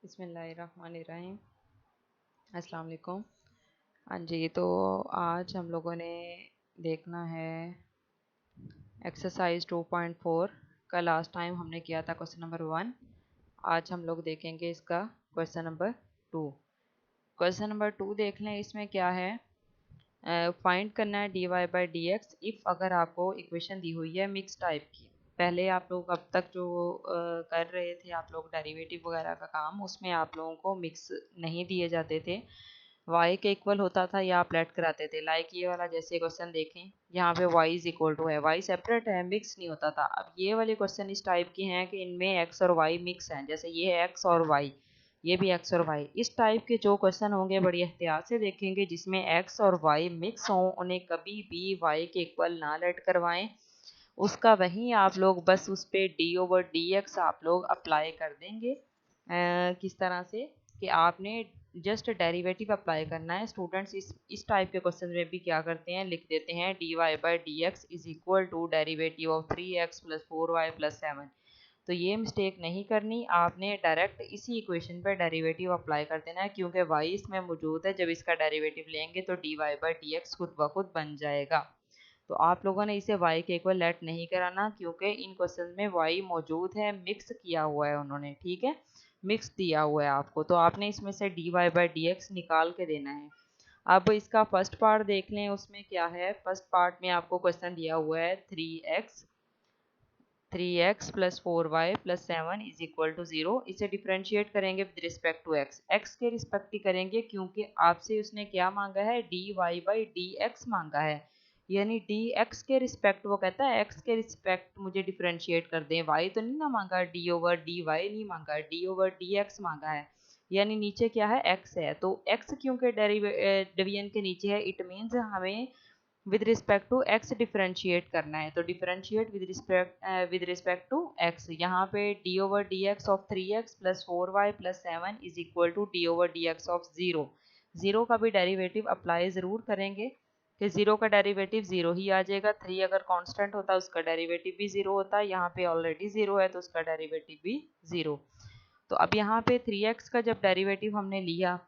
बिस्मिल्लाहिर्रहमानिर्रहीम। अस्सलाम वालेकुम। हाँ जी, तो आज हम लोगों ने देखना है एक्सरसाइज 2.4। का लास्ट टाइम हमने किया था क्वेश्चन नंबर 1। आज हम लोग देखेंगे इसका क्वेश्चन नंबर 2। क्वेश्चन नंबर 2 देख लें, इसमें क्या है। फाइंड करना है D Y by D x if अगर आपको इक्वेशन दी हुई है मिक्स टाइप की। पहले आप लोग अब तक जो कर रहे थे आप लोग डेरिवेटिव वगैरह का काम, उसमें आप लोगों को मिक्स नहीं दिए जाते थे। y के इक्वल होता था या आप लेट कराते थे। लाइक ये वाला जैसे क्वेश्चन देखें, यहाँ पे y इज इक्वल टू है, y सेपरेट है, मिक्स नहीं होता था। अब ये वाले क्वेश्चन इस टाइप के हैं कि इनमें x और y मिक्स हैं। जैसे ये है x और y, ये भी x और y। इस टाइप के जो क्वेश्चन होंगे बड़ी एहतियात से देखेंगे। जिसमें x और y मिक्स हों, उन्हें कभी भी y के इक्वल ना लेट करवाएं। उसका वहीं आप लोग बस उस पर डी ओवर डी एक्स आप लोग अप्लाई कर देंगे। किस तरह से कि आपने जस्ट डेरिवेटिव अप्लाई करना है। स्टूडेंट्स इस टाइप के क्वेश्चन में भी क्या करते हैं, लिख देते हैं d Y by D x is equal to derivative of 3x plus 4y plus 7। तो ये मिस्टेक नहीं करनी, आपने डायरेक्ट इसी इक्वेशन पर डेरिवेटिव अप्लाई कर देना है, क्योंकि y इसमें मौजूद है। जब इसका डेरिवेटिव लेंगे तो d Y by D x खुद ब खुद बन जाएगा। तो आप लोगों ने इसे y के इक्वल लेट नहीं कराना, क्योंकि इन क्वेश्चन में y मौजूद है, मिक्स किया हुआ है उन्होंने, ठीक है, मिक्स दिया हुआ है आपको। तो आपने इसमें से d Y by D x निकाल के देना है। अब इसका फर्स्ट पार्ट देख लें, उसमें क्या है। फर्स्ट पार्ट में आपको क्वेश्चन दिया हुआ है 3x plus 4y plus 7 is equal to 0। इसे डिफ्रेंशिएट करेंगे with respect to x, x के रिस्पेक्ट ही करेंगे, क्योंकि आपसे उसने क्या मांगा है, D Y by D x मांगा है। यानी डी एक्स के रिस्पेक्ट वो कहता है x के रिस्पेक्ट मुझे डिफ्रेंशिएट कर दें। y तो नहीं ना मांगा, डी ओवर डी वाई नहीं मांगा, डी ओवर डी एक्स मांगा है। यानी नीचे क्या है, x है। तो x क्योंकि डिवीजन के नीचे है, इट मीन्स हमें with respect to x differentiate करना है। तो differentiate with respect to x. यहाँ पे d over d x of 3x plus 4y plus 7 is equal to d over d x of 0। Zero का भी डेरिवेटिव अप्लाई ज़रूर करेंगे कि ज़ीरो का डेरिवेटिव ज़ीरो ही आ जाएगा। 3 अगर कांस्टेंट होता उसका डेरिवेटिव भी ज़ीरो होता, यहाँ पे ऑलरेडी ज़ीरो है तो उसका डेरिवेटिव भी ज़ीरो। तो अब यहाँ पे 3x का जब डेरिवेटिव हमने लिया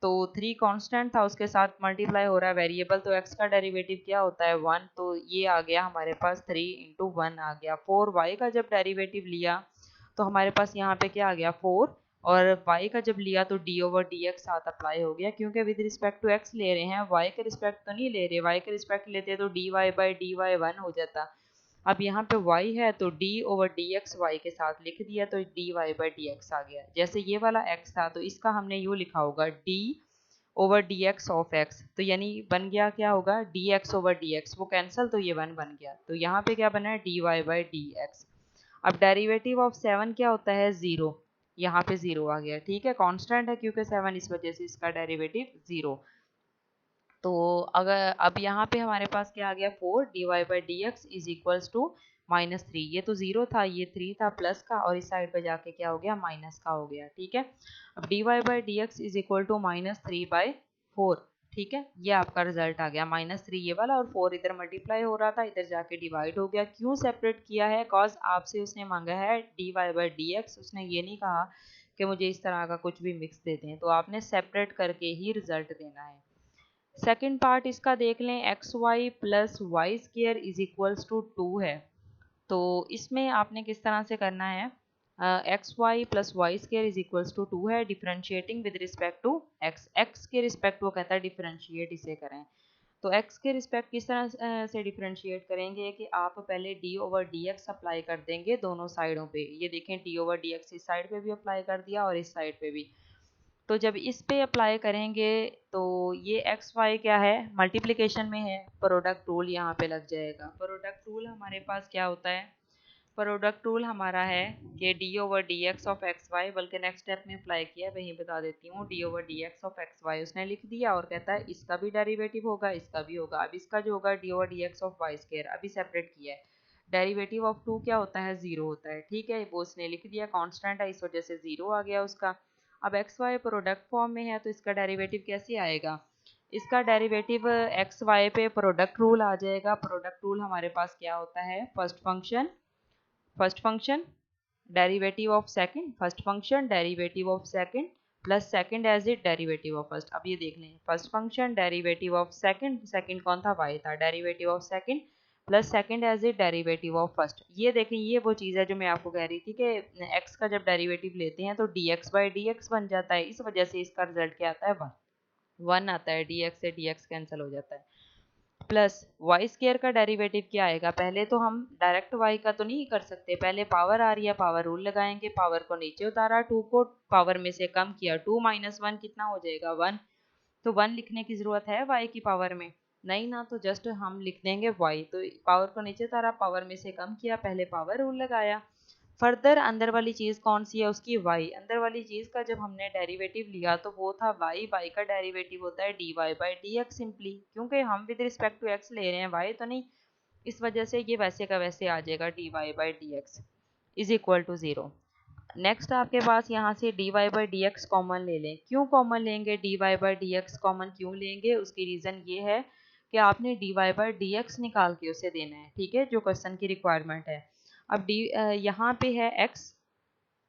तो 3 कांस्टेंट था, उसके साथ मल्टीप्लाई हो रहा है वेरिएबल, तो x का डेरिवेटिव क्या होता है 1। तो ये आ गया हमारे पास 3 इंटू 1 आ गया। 4y का जब डेरिवेटिव लिया तो हमारे पास यहाँ पे क्या आ गया 4, और y का जब लिया तो d ओवर डी एक्स साथ अप्लाई हो गया, क्योंकि विद रिस्पेक्ट टू x ले रहे हैं, y के रिस्पेक्ट तो नहीं ले रहे। y के रिस्पेक्ट लेते तो dy बाई डी वाई 1 हो जाता। अब यहाँ पे y है तो d over d x y के साथ लिख दिया, तो dy बाई डी एक्स आ गया। जैसे ये वाला x था तो इसका हमने यूँ लिखा होगा d over d x of x, तो यानी बन गया क्या होगा D x over d x, वो कैंसिल तो ये 1 बन गया। तो यहाँ पे क्या बना है dy बाई डी एक्स। अब डेरिवेटिव ऑफ 7 क्या होता है 0, यहाँ पे 0 आ गया, ठीक है, कांस्टेंट है क्योंकि 7, इस वजह से इसका डेरिवेटिव 0। तो अगर अब यहाँ पे हमारे पास क्या आ गया 4 d Y by D x is equals to -3। ये तो 0 था, ये 3 था प्लस का, और इस साइड पे जाके क्या हो गया माइनस का हो गया, ठीक है। अब d Y by D x is equal to -3/4, ठीक है। ये आपका रिजल्ट आ गया -3 ये वाला, और 4 इधर मल्टीप्लाई हो रहा था, इधर जाके डिवाइड हो गया। क्यों सेपरेट किया है, कॉज आपसे उसने मांगा है D Y by D x, उसने ये नहीं कहा कि मुझे इस तरह का कुछ भी मिक्स दे दें, तो आपने सेपरेट करके ही रिजल्ट देना है। सेकंड पार्ट इसका देख लें, x y plus y square is equals to 2 है। तो इसमें आपने किस तरह से करना है, x y plus y square is equals to 2 है, differentiating with respect to x. X के रिस्पेक्ट वो कहता है डिफरेंशिएट इसे करें। तो x के रिस्पेक्ट किस तरह से डिफरेंशिएट करेंगे कि आप पहले d over d x apply कर देंगे दोनों साइडों पे। ये देखें d ओवर डी एक्स इस साइड पे भी अप्लाई कर दिया और इस साइड पे भी। तो जब इस पे अप्लाई करेंगे तो ये एक्स वाई क्या है मल्टीप्लिकेशन में है, प्रोडक्ट रूल यहाँ पे लग जाएगा। प्रोडक्ट रूल हमारे पास क्या होता है, प्रोडक्ट रूल हमारा है कि d over d x of x y, बल्कि नेक्स्ट स्टेप में अप्लाई किया वहीं बता देती हूँ। D over d x of x y उसने लिख दिया और कहता है इसका भी डेरिवेटिव होगा, इसका भी होगा। अब इसका जो होगा d over d x of y square, अभी सेपरेट किया है। डेरिवेटिव ऑफ 2 क्या होता है 0 होता है, ठीक है, वो उसने लिख दिया, कांस्टेंट है इस वजह से 0 आ गया उसका। अब एक्स वाई प्रोडक्ट फॉर्म में है तो इसका डेरिवेटिव कैसे आएगा, इसका डेरिवेटिव एक्स वाई पे प्रोडक्ट रूल आ जाएगा। प्रोडक्ट रूल हमारे पास क्या होता है, first function derivative of second, first function derivative of second plus second as it derivative of first. अब ये देख लें, first function derivative of second, second कौन था, y था, derivative of second plus second as it derivative of first. ये देखें, ये वो चीज़ है जो मैं आपको कह रही थी कि x का जब डेरिवेटिव लेते हैं तो dx बाई dx बन जाता है, इस वजह से इसका रिजल्ट क्या आता है, 1 आता है, dx से dx कैंसिल हो जाता है। प्लस वाई स्केयर का डेरिवेटिव क्या आएगा, पहले तो हम डायरेक्ट y का तो नहीं कर सकते, पहले पावर आ रही है, पावर रूल लगाएंगे, पावर को नीचे उतारा, 2 को पावर में से कम किया, 2 माइनस 1 कितना हो जाएगा, 1। तो 1 लिखने की ज़रूरत है y की पावर में, नहीं ना, तो जस्ट हम लिख देंगे y। तो पावर को नीचे उतारा, पावर में से कम किया, पहले पावर रूल लगाया। फर्दर अंदर वाली चीज़ कौन सी है, उसकी y। अंदर वाली चीज़ का जब हमने डेरिवेटिव लिया तो वो था y का डेरिवेटिव होता है dy बाई dx सिंपली, क्योंकि हम विद रिस्पेक्ट टू x ले रहे हैं, y तो नहीं, इस वजह से ये वैसे का वैसे आ जाएगा, dy by dx is equal to 0। Next आपके पास यहाँ से dy बाई dx कॉमन ले लें। क्यों कॉमन लेंगे, dy बाई dx कॉमन क्यों लेंगे, उसकी रीज़न ये है कि आपने dy बाई dx निकाल के उसे देना है, ठीक है, जो क्वेश्चन की रिक्वायरमेंट है। अब यहाँ पे है x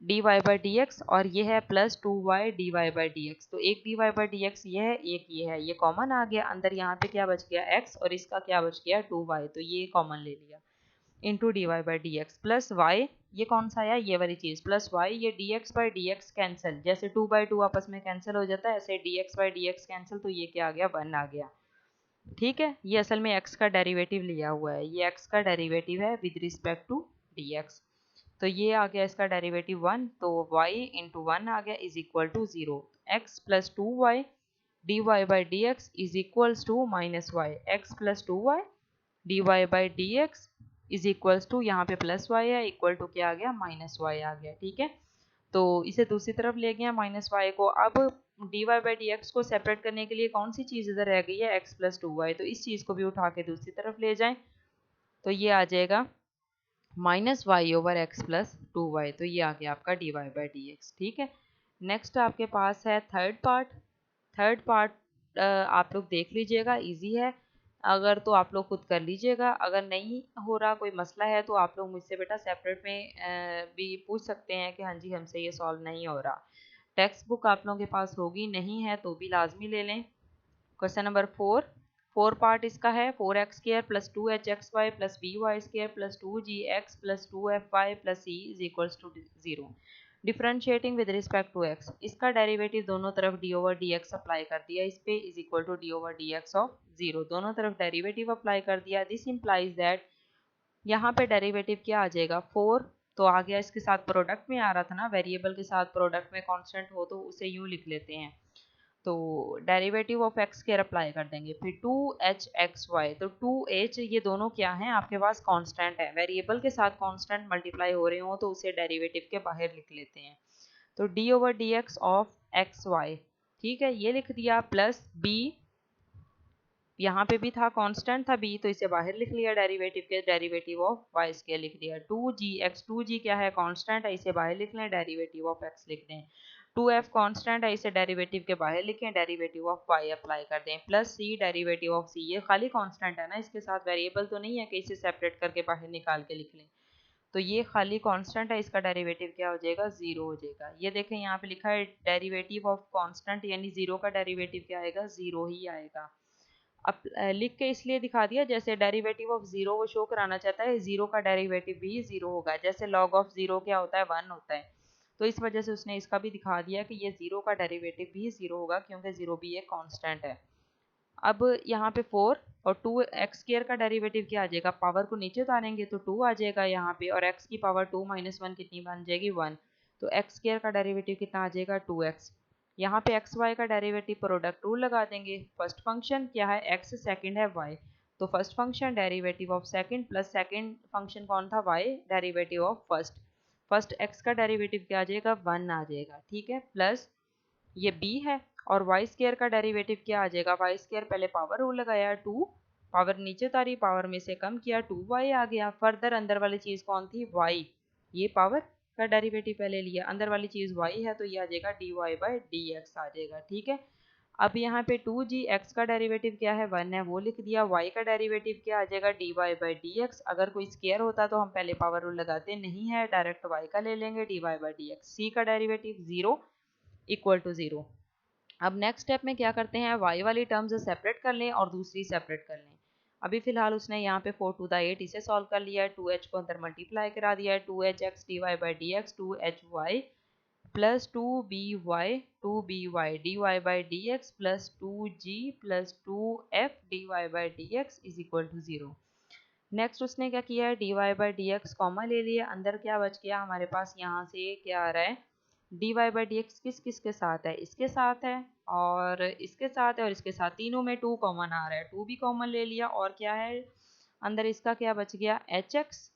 dy बाई dx और ये है plus 2y dy by dx, तो एक dy बाई dx ये है, एक ये है, ये कॉमन आ गया अंदर, यहाँ पे क्या बच गया x और इसका क्या बच गया 2y, तो ये कॉमन ले लिया, into d Y by D x plus y, ये कौन सा आया, ये वाली चीज़ प्लस वाई, ये d x by D x cancel, जैसे 2 बाई 2 आपस में कैंसिल हो जाता है, ऐसे D x by D x cancel, तो ये क्या आ गया, 1 आ गया, ठीक है। ये असल में x का डेरिवेटिव लिया हुआ है, ये x का डेरिवेटिव है विद रिस्पेक्ट टू dx, तो ये आ गया इसका डेरिवेटिव 1, तो y इंटू 1 आ गया is equal to 0, x plus 2y d Y by D x is equals to minus y, x plus 2y d Y by D x is equals to, यहाँ पे प्लस वाई है, equal to क्या आ गया, minus Y आ गया, ठीक है। तो इसे दूसरी तरफ ले गया माइनस वाई को। अब d Y by D x को सेपरेट करने के लिए कौन सी चीज़ इधर रह गई है, एक्स प्लस 2y, तो इस चीज़ को भी उठा के दूसरी तरफ ले जाएं, तो ये आ जाएगा minus y over x plus 2y, तो ये आ गया आपका d Y by D x, ठीक है। नेक्स्ट आपके पास है थर्ड पार्ट। थर्ड पार्ट आप लोग देख लीजिएगा, इजी है, अगर तो आप लोग खुद कर लीजिएगा, अगर नहीं हो रहा कोई मसला है तो आप लोग मुझसे बेटा सेपरेट में भी पूछ सकते हैं कि हाँ जी हमसे ये सॉल्व नहीं हो रहा। टेक्स्ट बुक आप लोगों के पास होगी, नहीं है तो भी लाजमी ले लें। क्वेश्चन नंबर 4 पार्ट इसका है, 4x square plus 2hxy plus by square plus 2gx plus 2fy plus c is equals to 0। Differentiating with respect to x, इसका डेरिवेटिव दोनों तरफ d ओवर dx अप्लाई कर दिया, इस पे is equal to d over dx of 0, दोनों तरफ derivative apply कर दिया। दिस इंप्लाइज दैट, यहाँ पे डेरिवेटिव क्या आ जाएगा 4, तो आ गया, इसके साथ प्रोडक्ट में आ रहा था ना, वेरिएबल के साथ प्रोडक्ट में कांस्टेंट हो तो उसे यूँ लिख लेते हैं, तो derivative of x square apply कर देंगे, फिर 2hxy, तो 2h ये दोनों क्या हैं आपके पास कांस्टेंट है, वेरिएबल के साथ कांस्टेंट मल्टीप्लाई हो रहे हो तो उसे डेरिवेटिव के बाहर लिख लेते हैं, तो d over d x of x y, ठीक है, ये लिख दिया, प्लस b, यहाँ पे भी था कांस्टेंट था b, तो इसे बाहर लिख लिया, डेरिवेटिव के डेरिवेटिव ऑफ वाई स्क्वायर लिख दिया, 2gx, 2g क्या है कांस्टेंट है, इसे बाहर लिख लें, डेरिवेटिव ऑफ x लिख दें, 2f कांस्टेंट है, इसे डेरिवेटिव के बाहर लिखें, डेरिवेटिव ऑफ y अप्लाई कर दें, plus c derivative of c, ये खाली कांस्टेंट है ना, इसके साथ वेरिएबल तो नहीं है कि इसे सेपरेट करके बाहर निकाल के लिख लें, तो ये खाली कांस्टेंट है, इसका डेरिवेटिव क्या हो जाएगा, 0 हो जाएगा। ये देखें यहाँ पे लिखा है डेरिवेटिव ऑफ कांस्टेंट, यानी 0 का डेरिवेटिव क्या आएगा, 0 ही आएगा। अब लिख के इसलिए दिखा दिया, जैसे डेरिवेटिव ऑफ 0 वो शो कराना चाहता है 0 का डेरिवेटिव भी 0 होगा, जैसे लॉग ऑफ 0 क्या होता है, 1 होता है, तो इस वजह से उसने इसका भी दिखा दिया कि ये 0 का डेरिवेटिव भी 0 होगा, क्योंकि 0 भी एक कांस्टेंट है। अब यहाँ पे 4 और 2x स्क्वायर का डेरिवेटिव क्या आ जाएगा, पावर को नीचे उतारेंगे तो 2 आ जाएगा यहाँ पे, और x की पावर 2 माइनस 1 कितनी बन जाएगी, 1, तो x स्क्वायर का डेरिवेटिव कितना आ जाएगा, 2x। यहाँ पे एक्स वाई का डेरिवेटिव प्रोडक्ट रूल लगा देंगे, फर्स्ट फंक्शन क्या है x, सेकंड है y, तो first function derivative of second plus second function कौन था y, derivative of first, first x का डेरिवेटिव क्या आ जाएगा, 1 आ जाएगा, ठीक है, प्लस ये b है, और वाई स्क्वायर का डेरिवेटिव क्या आ जाएगा, वाई स्क्वायर पहले पावर रूल लगाया 2, पावर नीचे उतारी, पावर में से कम किया, 2y आ गया, फर्दर अंदर वाली चीज़ कौन थी, y, ये पावर का डेरिवेटिव पहले लिया, अंदर वाली चीज़ y है, तो ये आ जाएगा dy बाई dx आ जाएगा, ठीक है। अब यहाँ पे 2g x का डेरिवेटिव क्या है 1 है, वो लिख दिया। y का डेरिवेटिव क्या आ जाएगा dy बाई dx। अगर कोई स्केयर होता तो हम पहले पावर रूल लगाते, नहीं है डायरेक्ट y का ले लेंगे dy बाई dx। c का डेरिवेटिव 0 इक्वल टू 0। अब नेक्स्ट स्टेप में क्या करते हैं, y वाली टर्म्स सेपरेट कर लें और दूसरी सेपरेट कर लें। अभी फिलहाल उसने यहाँ पे 4 टू द 8 इसे सॉल्व कर लिया है, 2h को अंदर मल्टीप्लाई करा दिया है, 2hx dy by dx 2hy plus 2by dy by dx plus 2g plus 2f dy by dx is equal to 0। Next उसने क्या किया है, dy बाई dx कॉमा ले लिया, अंदर क्या बच गया हमारे पास, यहाँ से क्या आ रहा है dy बाई dx किस किस के साथ है, इसके साथ है और इसके साथ है और इसके साथ, तीनों में 2 कॉमन आ रहा है, 2 भी कॉमन ले लिया। और क्या है अंदर इसका क्या बच गया hx,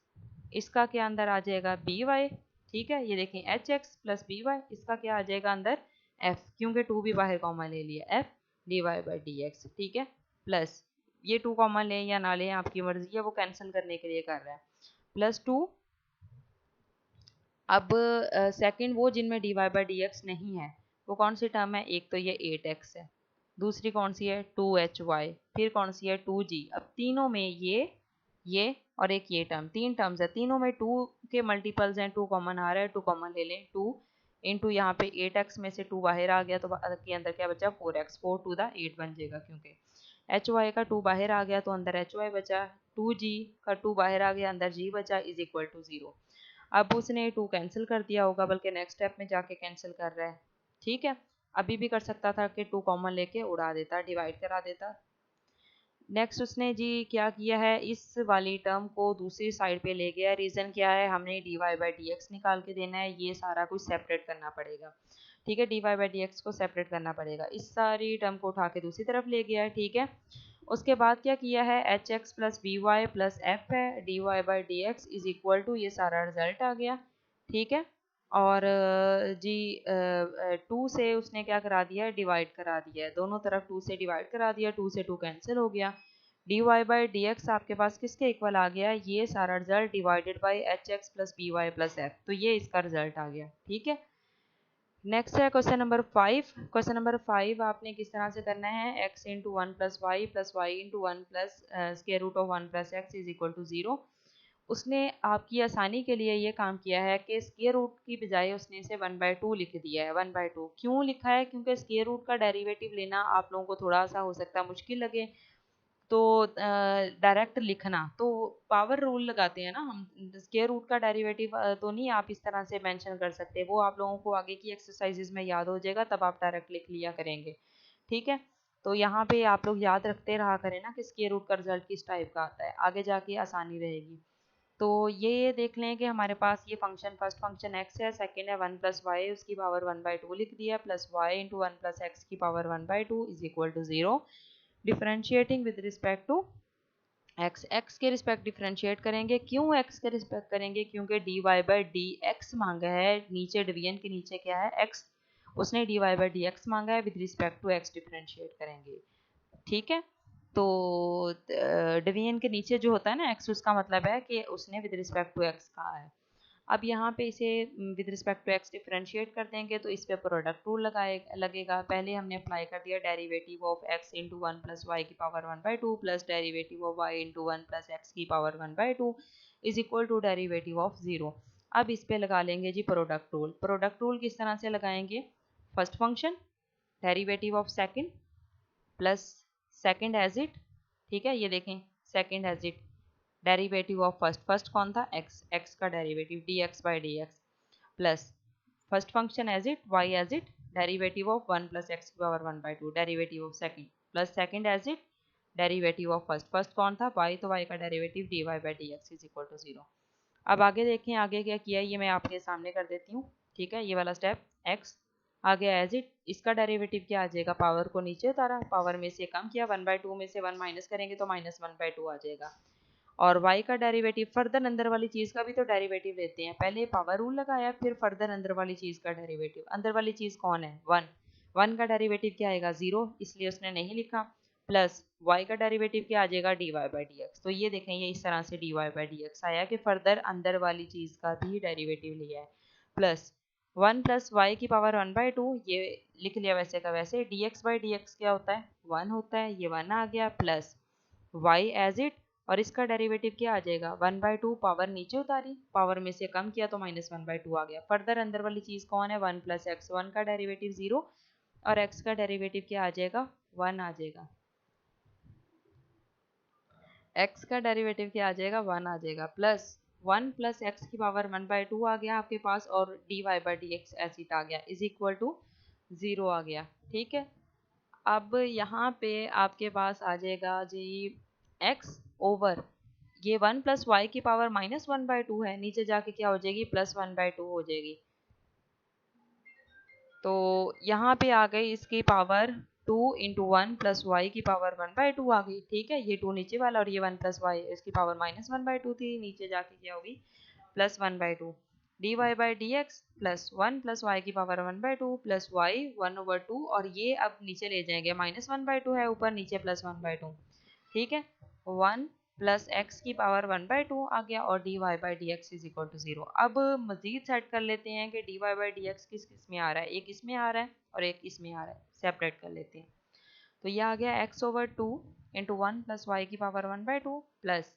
इसका क्या अंदर आ जाएगा by। ठीक है, ये देखें hx प्लस by, इसका क्या आ जाएगा अंदर f, क्योंकि 2 भी बाहर कॉमन ले लिया, f dy बाई dx। ठीक है, प्लस ये 2 कॉमन लें या ना लें आपकी मर्जी है, वो कैंसिल करने के लिए कर रहा है, प्लस 2। अब सेकंड वो जिनमें dy बाई dx नहीं है, वो कौन सी टर्म है, एक तो ये 8x है, दूसरी कौन सी है 2hy, फिर कौन सी है 2g। अब तीनों में ये और एक ये टर्म, 3 टर्म्स है, तीनों में 2 के मल्टीपल्स हैं, 2 कॉमन आ रहा है, 2 कॉमन ले लें, 2 इंटू यहाँ पे 8x में से 2 बाहर आ गया तो के अंदर क्या बचा 4x, 4 टू द 8 बन जाएगा, क्योंकि hy का 2 बाहर आ गया तो अंदर hy बचा, 2g का 2 बाहर आ गया अंदर g बचा, इज इक्वल टू 0। अब उसने 2 कैंसिल कर दिया होगा, बल्कि नेक्स्ट स्टेप में जाके कैंसिल कर रहा है। ठीक है, अभी भी कर सकता था कि 2 कॉमन लेके उड़ा देता, डिवाइड करा देता। नेक्स्ट उसने जी क्या किया है, इस वाली टर्म को दूसरी साइड पे ले गया। रीज़न क्या है, हमने dy बाई dx निकाल के देना है, ये सारा कुछ सेपरेट करना पड़ेगा। ठीक है, dy बाई dx को सेपरेट करना पड़ेगा, इस सारी टर्म को उठा के दूसरी तरफ ले गया है। ठीक है, उसके बाद क्या किया है, H x plus B Y plus F है, D Y by D x is equal to, ये सारा रिजल्ट आ गया। ठीक है, और जी 2 से उसने क्या करा दिया है, डिवाइड करा दिया है, दोनों तरफ 2 से डिवाइड करा दिया, 2 से 2 कैंसिल हो गया। D Y by D x आपके पास किसके इक्वल आ गया, ये सारा result divided by h x plus B Y plus f, तो ये इसका रिजल्ट आ गया। ठीक है, नेक्स्ट है क्वेश्चन नंबर 5। क्वेश्चन नंबर 5 आपने किस तरह से करना है, x into one plus Y into one plus square root of 1 plus x is equal to 0। उसने आपकी आसानी के लिए ये काम किया है कि स्केयर रूट की बजाय उसने इसे 1/2 लिख दिया है। 1/2 क्यों लिखा है, क्योंकि स्केयर रूट का डेरिवेटिव लेना आप लोगों को थोड़ा सा हो सकता है मुश्किल लगे, तो डायरेक्ट लिखना, तो पावर रूल लगाते हैं ना हम, स्क्वायर रूट का डेरिवेटिव तो नहीं आप इस तरह से मेंशन कर सकते, वो आप लोगों को आगे की एक्सरसाइजेज में याद हो जाएगा, तब आप डायरेक्ट लिख लिया करेंगे। ठीक है, तो यहाँ पे आप लोग याद रखते रहा करें ना कि स्क्वायर रूट का रिजल्ट किस टाइप का आता है, आगे जाके आसानी रहेगी। तो ये देख लें कि हमारे पास ये फंक्शन, फर्स्ट फंक्शन x है, सेकंड है 1 प्लस वाई, उसकी पावर 1/2 लिख दिया, plus Y into 1 plus x की power 1/2 is equal to 0। Differentiating with respect to x, x के रिस्पेक्ट डिफरेंशिएट करेंगे। क्यों x के रिस्पेक्ट करेंगे, क्योंकि dy बाई डी एक्स मांगा है, नीचे डिवीजन के नीचे क्या है x, उसने dy बाई डी एक्स मांगा है, with respect to x differentiate करेंगे। ठीक है, तो डिवीजन के नीचे जो होता है ना x, उसका मतलब है कि उसने विद रिस्पेक्ट टू x कहा है। अब यहाँ पे इसे with respect to x differentiate कर देंगे, तो इस पे प्रोडक्ट रूल लगेगा। पहले हमने अप्लाई कर दिया derivative of X into 1 plus Y की power 1/2 plus derivative of Y into 1 plus x की power 1/2 is equal to derivative of 0। अब इस पे लगा लेंगे जी प्रोडक्ट रूल। प्रोडक्ट रूल किस तरह से लगाएंगे, first function derivative of second plus second as it. ठीक है, ये देखें second as it, derivative of first, first कौन था x, x का derivative dx by D x, plus first function as it, y as it, derivative of 1 plus x की power 1/2, derivative of second, plus second as it, derivative of first, first कौन था y, तो y का derivative dy by D x is equal to 0। अब आगे देखें, आगे क्या किया, ये मैं आपके सामने कर देती हूँ। ठीक है, ये वाला स्टेप x आगे एज इट, इसका डेरिवेटिव क्या आ जाएगा, पावर को नीचे उतारा, पावर में से कम किया, 1/2 में से 1 माइनस करेंगे तो माइनस 1/2 आ जाएगा। और y का डेरिवेटिव, फर्दर अंदर वाली चीज़ का भी तो डेरिवेटिव लेते हैं, पहले पावर रूल लगाया, फिर फर्दर अंदर वाली चीज़ का डेरिवेटिव। अंदर वाली चीज़ कौन है 1, 1 का डेरिवेटिव क्या आएगा 0, इसलिए उसने नहीं लिखा, प्लस y का डेरिवेटिव क्या आ जाएगा dy बाई डी एक्स। तो ये देखें, ये इस तरह से dy बाई डी एक्स आया कि फर्दर अंदर वाली चीज़ का भी डेरिवेटिव लिया है, प्लस 1 प्लस वाई की पावर 1/2, ये लिख लिया वैसे का वैसे। dx बाई डी एक्स क्या होता है, 1 होता है, ये 1 आ गया, प्लस y एज इट, और इसका डेरिवेटिव क्या आ जाएगा, 1/2, पावर नीचे उतारी, पावर में से कम किया तो -1/2 आ गया। फर्दर अंदर वाली चीज़ कौन है, 1 प्लस एक्स, 1 का डेरिवेटिव 0 और x का डेरिवेटिव क्या आ जाएगा, 1 आ जाएगा। x का डेरिवेटिव क्या आ जाएगा, 1 आ जाएगा, प्लस 1 प्लस एक्स की पावर 1/2 आ गया आपके पास, और dy बाई डी एक्स ऐसे आ गया, इज इक्वल टू 0 आ गया। ठीक है, अब यहाँ पे आपके पास आ जाएगा जी x ओवर ये 1 प्लस वाई की पावर -1/2 है, नीचे जाके क्या हो जाएगी, +1/2 हो जाएगी। तो यहाँ पे आ गई इसकी पावर 2 इंटू 1 प्लस वाई की पावर 1/2 आ गई। ठीक है, ये 2 नीचे वाला और ये 1 प्लस वाई, इसकी पावर -1/2 थी, नीचे जाके क्या होगी, +1/2। D Y by D x plus 1 plus Y की पावर 1/2 प्लस वाई 1/2, और ये अब नीचे ले जाएंगे, -1/2 है ऊपर, नीचे +1/2। ठीक है, 1 प्लस एक्स की पावर 1/2 आ गया, और d Y by D x is equal to 0। अब मजीद सेट कर लेते हैं कि d Y by D x किस किस में आ रहा है, एक इसमें आ रहा है और एक इसमें आ रहा है, सेपरेट कर लेते हैं। तो ये आ गया x over 2 into 1 plus Y की पावर 1/2 प्लस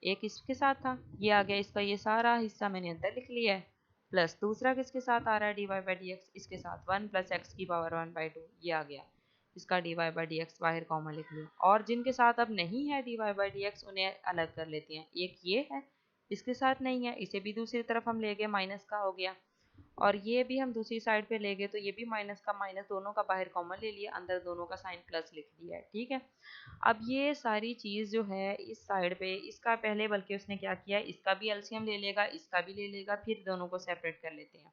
एक इसके साथ था, ये आ गया, इसका ये सारा हिस्सा मैंने अंदर लिख लिया है, प्लस दूसरा किसके साथ आ रहा है, D Y by D x, इसके साथ 1 प्लस एक्स की पावर 1/2, ये आ गया, इसका d Y by D x बाहर कॉमन लिख लिया। और जिनके साथ अब नहीं है D Y by D x, उन्हें अलग कर लेते हैं। एक ये है, इसके साथ नहीं है, इसे भी दूसरी तरफ हम ले गए, माइनस का हो गया, और ये भी हम दूसरी साइड पे ले गए, तो ये भी माइनस का माइनस, दोनों का बाहर कॉमन ले लिया, अंदर दोनों का साइन प्लस लिख दिया है। ठीक है, अब ये सारी चीज़ जो है इस साइड पे, इसका पहले बल्कि उसने क्या किया, इसका भी एलसीएम ले लेगा, इसका भी ले लेगा, फिर दोनों को सेपरेट कर लेते हैं।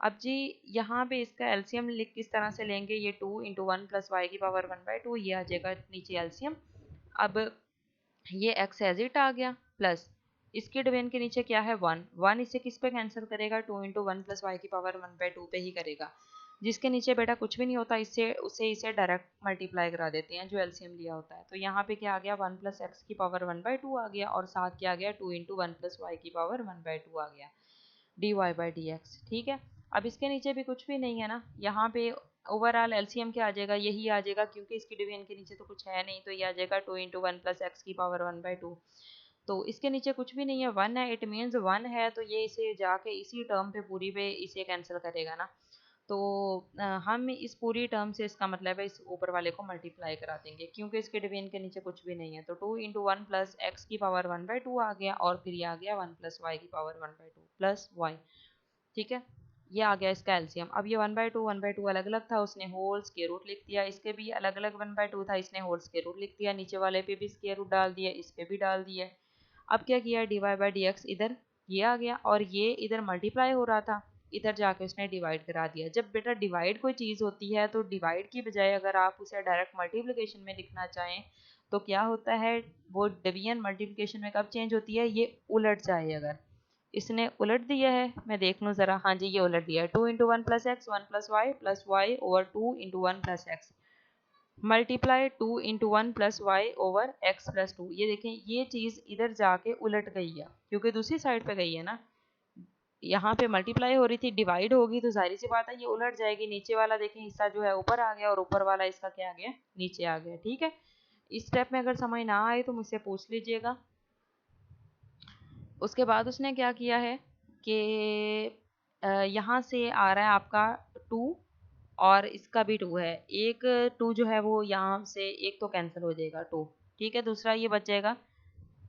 अब जी यहाँ पे इसका एलसीएम लिख किस तरह से लेंगे, ये 2 इंटू 1 प्लस वाई की पावर 1/2, ये आ जाएगा नीचे एलसीएम। अब ये एक्स एज इट आ गया, प्लस इसके डोमेन के नीचे क्या है, 1, 1 इसे किस पे कैंसिल करेगा, 2 इंटू 1 प्लस वाई की पावर 1/2 पे ही करेगा। जिसके नीचे बेटा कुछ भी नहीं होता, इससे उसे इसे डायरेक्ट मल्टीप्लाई करा देते हैं जो एलसीएम लिया होता है। तो यहाँ पे क्या आ गया, 1 प्लस एक्स की पावर 1/2 आ गया, और साथ क्या आ गया, 2 इंटू 1 प्लस वाई की पावर 1/2 आ गया, d Y by D x. ठीक है, अब इसके नीचे भी कुछ भी नहीं है ना, यहाँ पे ओवरऑल एलसीएम क्या आ जाएगा, यही आ जाएगा, क्योंकि इसकी डिवीजन के नीचे तो कुछ है नहीं, तो ये आ जाएगा 2 इंटू 1 प्लस एक्स की पावर 1/2। तो इसके नीचे कुछ भी नहीं है, 1 है, इट मीन्स 1 है, तो ये इसे जाके इसी टर्म पे पूरी पे इसे कैंसिल करेगा ना। तो हम इस पूरी टर्म से इसका मतलब है इस ऊपर वाले को मल्टीप्लाई करा देंगे, क्योंकि इसके डिवीजन के नीचे कुछ भी नहीं है। तो 2 इंटू 1 प्लस एक्स की पावर 1/2 आ गया, और फिर ये आ गया 1 प्लस वाई की पावर 1/2 प्लस वाई। ठीक है, ये आ गया इसका एलसीएम। अब ये 1/2 अलग अलग था, उसने होल स्क्वायर रूट लिख दिया, इसके भी अलग अलग 1/2 था, इसने होल स्क्वायर रूट लिख दिया, नीचे वाले पे भी स्क्वायर रूट डाल दिया, इस पे भी डाल दिया। अब क्या किया, d Y by D x इधर ये आ गया, और ये इधर मल्टीप्लाई हो रहा था, इधर जाके उसने डिवाइड करा दिया। जब बेटा डिवाइड कोई चीज़ होती है, तो डिवाइड की बजाय अगर आप उसे डायरेक्ट मल्टीप्लिकेशन में लिखना चाहें, तो क्या होता है, वो डिवीजन मल्टीप्लिकेशन में कब चेंज होती है, ये उलट जाए। अगर इसने उलट दिया है, मैं देख लूँ ज़रा, हाँ जी ये उलट दिया है, 2 into 1 plus x 1 plus y over 2 into 1 plus x multiply 2 into 1 plus y over x plus 2। ये देखें, ये चीज़ इधर जाके उलट गई है, क्योंकि दूसरी साइड पे गई है ना, यहाँ पे मल्टीप्लाई हो रही थी, डिवाइड होगी, तो जाहिर सी बात है ये उलट जाएगी। नीचे वाला देखें हिस्सा जो है ऊपर आ गया, और ऊपर वाला इसका क्या आ गया, नीचे आ गया। ठीक है, इस स्टेप में अगर समझ ना आए तो मुझसे पूछ लीजिएगा। उसके बाद उसने क्या किया है कि यहाँ से आ रहा है आपका 2, और इसका भी 2 है, एक 2 जो है वो यहाँ से एक तो कैंसिल हो जाएगा 2। ठीक है, दूसरा ये बच जाएगा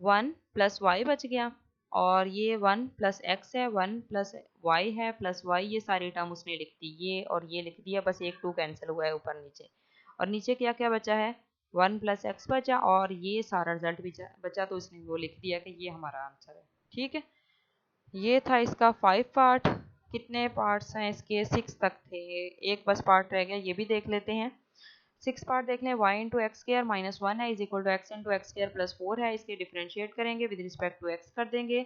1 प्लस वाई बच गया, और ये 1 प्लस एक्स है, 1 प्लस वाई है, प्लस वाई, ये सारी टर्म उसने लिख दी, ये और ये लिख दिया, बस एक 2 कैंसिल हुआ है ऊपर नीचे। और नीचे क्या क्या बचा है, 1 प्लस एक्स बचा, और ये सारा रिजल्ट बचा, तो उसने वो लिख दिया कि ये हमारा आंसर है। ठीक है, ये था इसका 5 पार्ट। कितने पार्ट्स हैं इसके, 6 तक थे, एक बस पार्ट रह गया, ये भी देख लेते हैं। 6 पार्ट देख लें, y into x square minus 1 है, is equal to x into x square plus 4 है, इसके डिफ्रेंशिएट करेंगे विद रिस्पेक्ट टू x कर देंगे।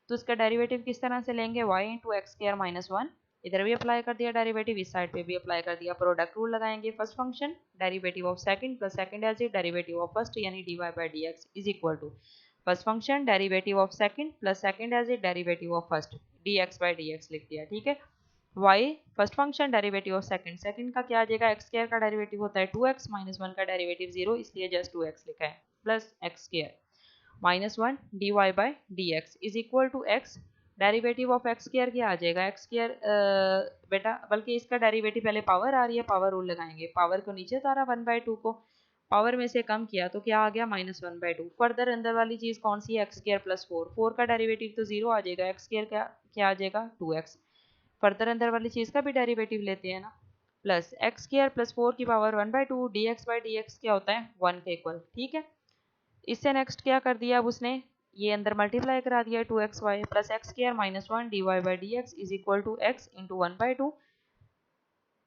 तो इसका डेरिवेटिव किस तरह से लेंगे, y into x square minus 1, इधर भी अप्लाई कर दिया डेरिवेटिव, इस साइड पे भी अप्लाई कर दिया, प्रोडक्ट रूल लगाएंगे, first function derivative of second plus second as it derivative of first, यानी dy by D x is equal to first function derivative of second plus second as it derivative of first, dx by D x लिख दिया। ठीक है, y first function, derivative of second, second का क्या आ जाएगा, x square का derivative होता है 2x, माइनस 1 का डेरिवेटिव 0, इसलिए जस्ट 2x लिखा है, plus x square minus 1 d Y by D x is equal to x, derivative of x square क्या आ जाएगा, एक्स स्क्वायर बेटा, बल्कि इसका डेरिवेटिव पहले पावर आ रही है, पावर रूल लगाएंगे, पावर को नीचे उतारा 1/2 को, पावर में से कम किया तो क्या आ गया -1/2, फर्दर अंदर वाली चीज कौन सी है, एक्स स्क्वायर प्लस 4, 4 का डेरिवेटिव तो 0 आ जाएगा, एक्स स्क्वायर क्या क्या आ जाएगा 2x, फर्दर अंदर वाली चीज का भी डेरिवेटिव लेते हैं ना, प्लस एक्स स्क्वायर प्लस 4 की power 1/2, dx by D x क्या होता है 1 के इक्वल, ठीक है। इससे नेक्स्ट क्या कर दिया अब उसने, ये अंदर मल्टीप्लाई करा दिया 2xy plus x square minus 1 d Y by D x is equal to x into 1/2।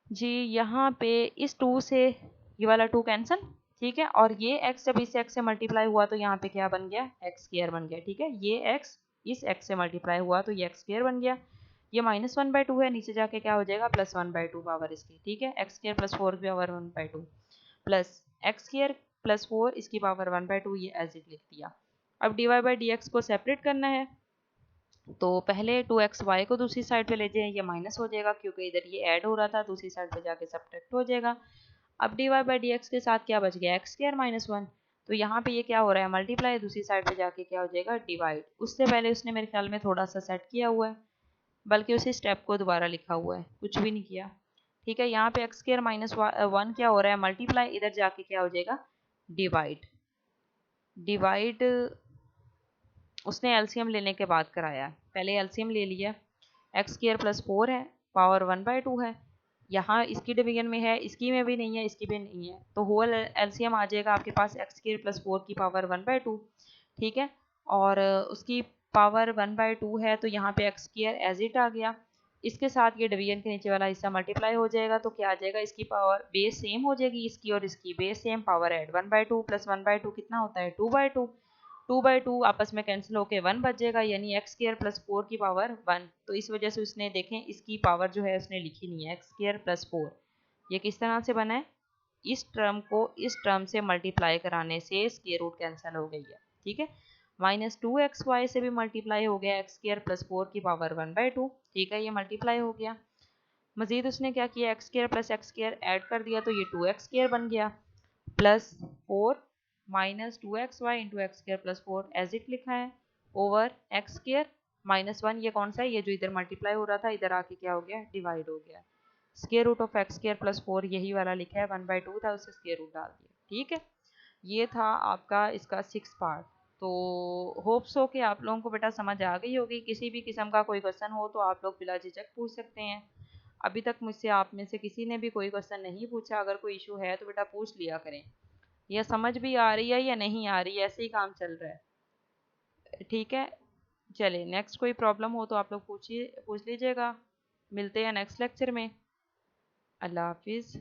जी यहाँ पे इस 2 से ये वाला 2 कैंसिल, ठीक है, और ये x जब इस x से मल्टीप्लाई हुआ तो यहाँ पे क्या बन गया, एक्स स्क्वायर बन गया, ठीक है, ये x इस x से मल्टीप्लाई हुआ तो ये एक्स स्क्वायर बन गया, ये -1/2 है, नीचे जाके क्या हो जाएगा +1/2 पावर इसकी, ठीक है, एक्स स्क्वायर प्लस 4 की power 1/2 plus x square plus 4 इसकी पावर 1/2, ये एज इट लिख दिया। अब d Y by D x को सेपरेट करना है, तो पहले 2xy को दूसरी साइड पे ले जाए, ये माइनस हो जाएगा क्योंकि इधर ये ऐड हो रहा था, दूसरी साइड पे जाके सब्ट्रैक्ट हो जाएगा। अब d Y by D x के साथ क्या बच गया, एक्स स्क्वायर माइनस 1, तो यहाँ पे ये क्या हो रहा है मल्टीप्लाई, दूसरी साइड पे जाके क्या हो जाएगा डिवाइड, उससे पहले उसने मेरे ख्याल में थोड़ा सा सेट किया हुआ है, बल्कि उसी स्टेप को दोबारा लिखा हुआ है, कुछ भी नहीं किया, ठीक है। यहाँ पे एक्स स्क्वायर माइनस 1 क्या हो रहा है मल्टीप्लाई, इधर जाके क्या हो जाएगा डिवाइड, डिवाइड उसने एलसीएम लेने के बाद कराया, पहले एलसीएम ले लिया, एक्स स्क्वायर प्लस 4 है, पावर 1/2 है, यहाँ इसकी डिवीजन में है, इसकी में भी नहीं है, इसकी भी नहीं है, तो होल एलसीएम आ जाएगा आपके पास एक्स स्क्वायर प्लस 4 की पावर 1/2, ठीक है, और उसकी पावर 1/2 है, तो यहाँ पे एक्स स्क्वायर एज इट आ गया, इसके साथ ये डिवीजन के नीचे वाला हिस्सा मल्टीप्लाई हो जाएगा, तो क्या आ जाएगा, इसकी पावर बेस सेम हो जाएगी, इसकी और इसकी base same, power add 1/2 plus 1/2 कितना होता है 2/2, 2/2 आपस में कैंसिल होके 1 बच जाएगा, यानी एक्स स्क्वायर प्लस 4 की पावर 1, तो इस वजह से उसने देखें इसकी पावर जो है उसने लिखी नहीं है, एक्स स्क्वायर प्लस 4, ये किस तरह से बना है, इस टर्म को इस टर्म से मल्टीप्लाई कराने से स्क्वायर रूट कैंसिल हो गई है, ठीक है, -2xy से भी मल्टीप्लाई हो गया, एक्स स्क्वायर प्लस 4 की पावर 1/2, ठीक है, ये मल्टीप्लाई हो गया, मजीद उसने क्या किया, x square plus x square add कर दिया, तो ये 2x स्क्वायर बन गया, plus 4 minus 2xy into x square plus 4 as it लिखा है, ओवर एक्स स्क्वायर -1, ये कौन सा है, ये जो इधर मल्टीप्लाई हो रहा था, इधर आके क्या हो गया डिवाइड हो गया, square root of x square plus 4 यही वाला लिखा है, 1/2 था, उसे स्क्वायर रूट डाल दिया, ठीक है। ये था आपका इसका 6 पार्ट, तो होप सो कि आप लोगों को बेटा समझ आ गई होगी, किसी भी किस्म का कोई क्वेश्चन हो तो आप लोग बिला झिझक पूछ सकते हैं, अभी तक मुझसे आप में से किसी ने भी कोई क्वेश्चन नहीं पूछा, अगर कोई इशू है तो बेटा पूछ लिया करें, या समझ भी आ रही है या नहीं आ रही है, ऐसे ही काम चल रहा है, ठीक है। चलिए नेक्स्ट कोई प्रॉब्लम हो तो आप लोग पूछ लीजिएगा, मिलते हैं नेक्स्ट लेक्चर में, अल्लाह हाफिज़।